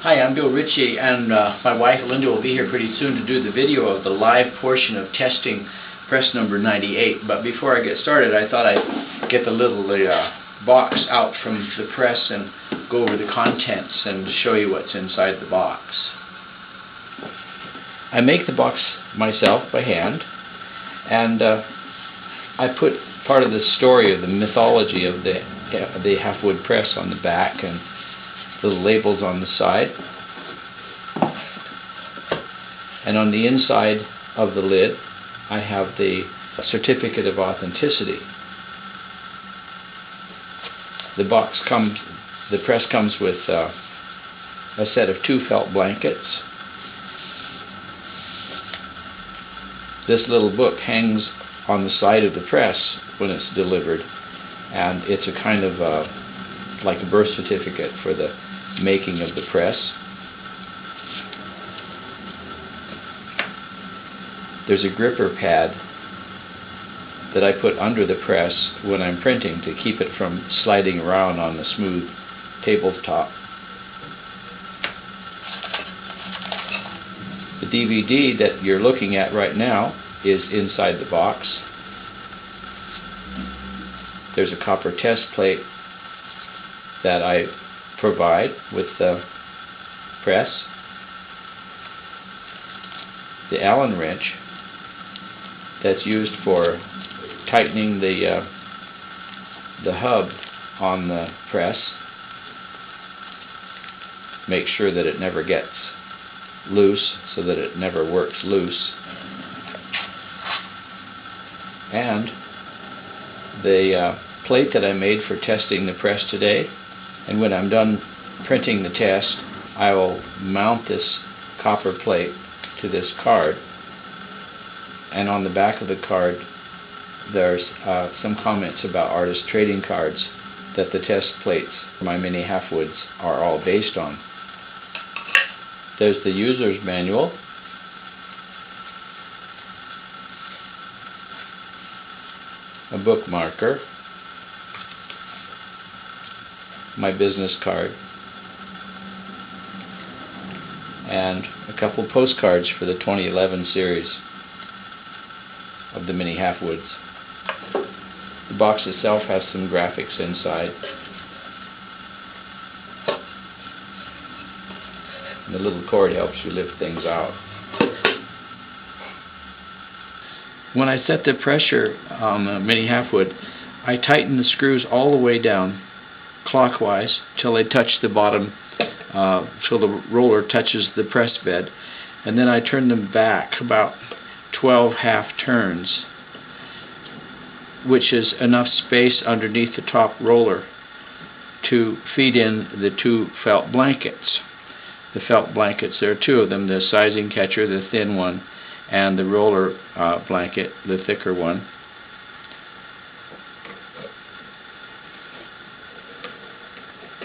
Hi, I'm Bill Ritchie, and my wife Linda will be here pretty soon to do the video of the live portion of testing press number 98. But before I get started, I thought I'd get the little box out from the press and go over the contents and show you what's inside the box. I make the box myself by hand, and I put part of the story of the mythology of the Halfwood press on the back and little labels on the side. And on the inside of the lid I have the certificate of authenticity. The press comes with a set of 2 felt blankets. This little book hangs on the side of the press when it's delivered, and it's a kind of like a birth certificate for the making of the press. There's a gripper pad that I put under the press when I'm printing to keep it from sliding around on the smooth tabletop. The DVD that you're looking at right now is inside the box. There's a copper test plate that I provide with the press. The Allen wrench that's used for tightening the hub on the press. Make sure that it never gets loose so that it never works loose. And the plate that I made for testing the press today. And when I'm done printing the test, I will mount this copper plate to this card. And on the back of the card there's some comments about artist trading cards that the test plates for my Mini Halfwoods are all based on. There's the user's manual. A bookmarker. My business card, and a couple postcards for the 2011 series of the Mini Halfwoods. The box itself has some graphics inside. And the little cord helps you lift things out. When I set the pressure on the Mini Halfwood, I tighten the screws all the way down clockwise till they touch the bottom, till the roller touches the press bed, and then I turn them back about 12 half turns, which is enough space underneath the top roller to feed in the 2 felt blankets. The felt blankets, there are 2 of them, the sizing catcher, the thin one, and the roller blanket, the thicker one.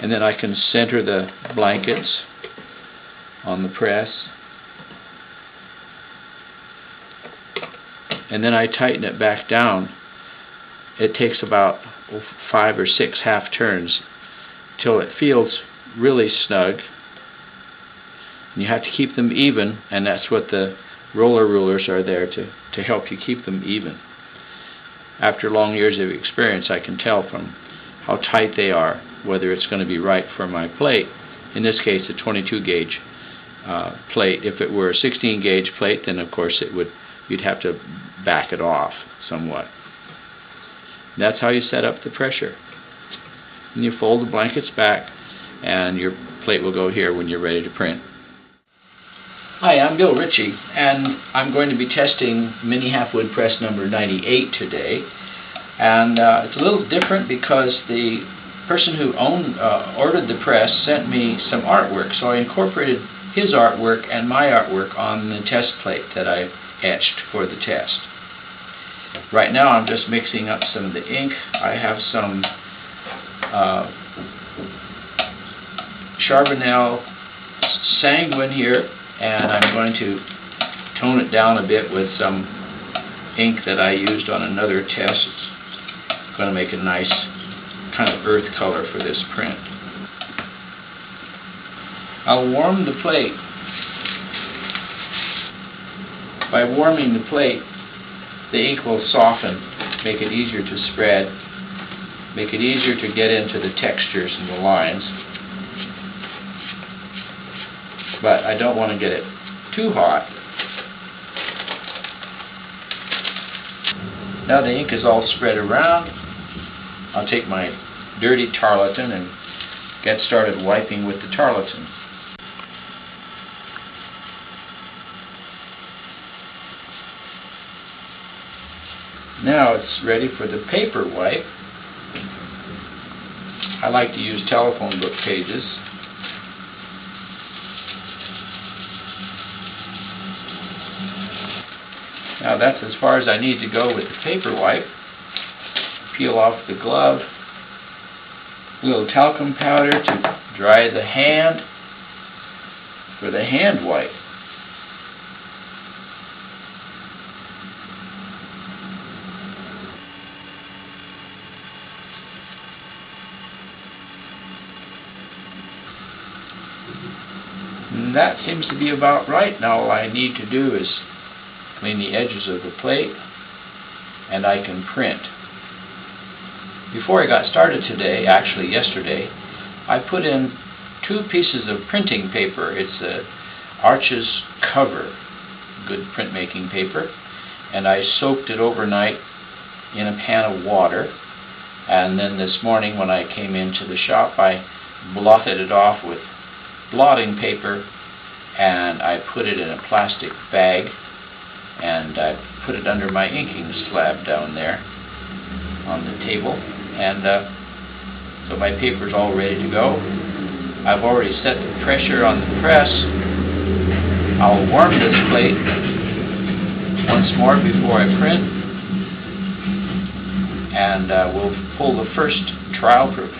And then I can center the blankets on the press. And then I tighten it back down. It takes about 5 or 6 half turns till it feels really snug. And you have to keep them even, and that's what the roller rulers are there to help you keep them even. After long years of experience, I can tell from how tight they are whether it's going to be right for my plate. In this case, a 22 gauge plate. If it were a 16 gauge plate, then of course you'd have to back it off somewhat. That's how you set up the pressure. And you fold the blankets back, and your plate will go here when you're ready to print. Hi, I'm Bill Ritchie, and I'm going to be testing Mini Halfwood Press number 98 today. And it's a little different because the person who ordered the press sent me some artwork, so I incorporated his artwork and my artwork on the test plate that I etched for the test. Right now I'm just mixing up some of the ink. I have some Charbonnel Sanguine here, and I'm going to tone it down a bit with some ink that I used on another test. It's going to make a nice kind of earth color for this print. I'll warm the plate. By warming the plate, the ink will soften, make it easier to spread, make it easier to get into the textures and the lines. But I don't want to get it too hot. Now the ink is all spread around. I'll take my dirty tarlatan and get started wiping with the tarlatan. Now it's ready for the paper wipe. I like to use telephone book pages. Now that's as far as I need to go with the paper wipe. Peel off the glove. A little talcum powder to dry the hand for the hand wipe. And that seems to be about right. Now all I need to do is clean the edges of the plate and I can print. Before I got started today, actually yesterday, I put in 2 pieces of printing paper. It's a Arches cover, good printmaking paper, and I soaked it overnight in a pan of water, and then this morning when I came into the shop I blotted it off with blotting paper and I put it in a plastic bag and I put it under my inking slab down there on the table, and so my paper's all ready to go. I've already set the pressure on the press. I'll warm this plate once more before I print, and we'll pull the first trial proof.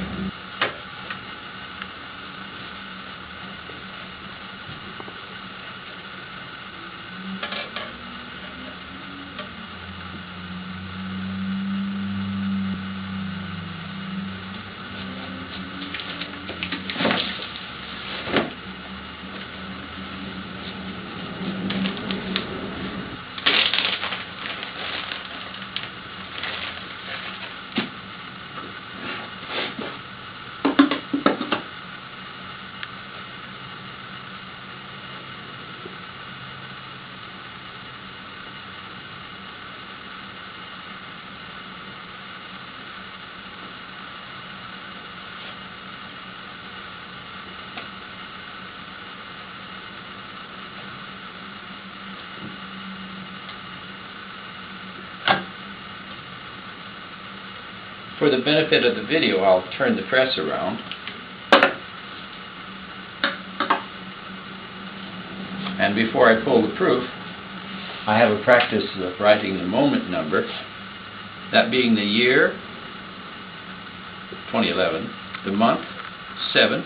For the benefit of the video, I'll turn the press around. And before I pull the proof, I have a practice of writing the moment number, that being the year, 2011, the month, 7,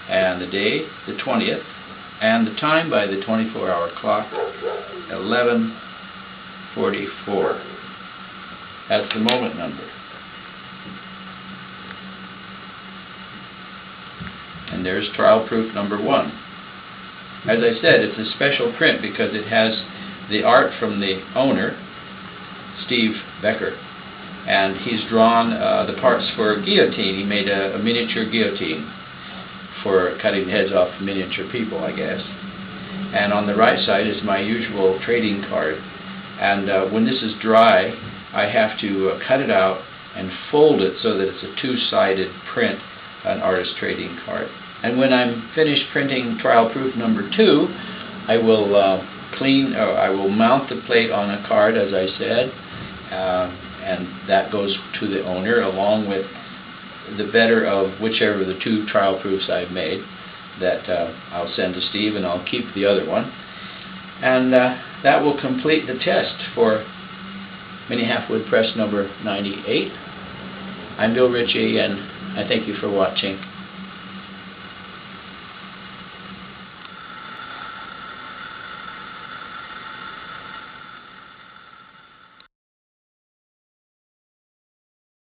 and the day, the 20th, and the time by the 24-hour clock, 11:44. That's the moment number. And there's trial proof number 1. As I said, it's a special print because it has the art from the owner, Steve Becker, and he's drawn the parts for a guillotine. He made a miniature guillotine for cutting the heads off miniature people, I guess. And on the right side is my usual trading card. And when this is dry, I have to cut it out and fold it so that it's a 2-sided print, an artist trading card. And when I'm finished printing trial proof number 2, I will I will mount the plate on a card, as I said, and that goes to the owner along with the better of whichever of the 2 trial proofs I've made that I'll send to Steve, and I'll keep the other one. And that will complete the test for Mini Halfwood Press number 98. I'm Bill Ritchie, and I thank you for watching.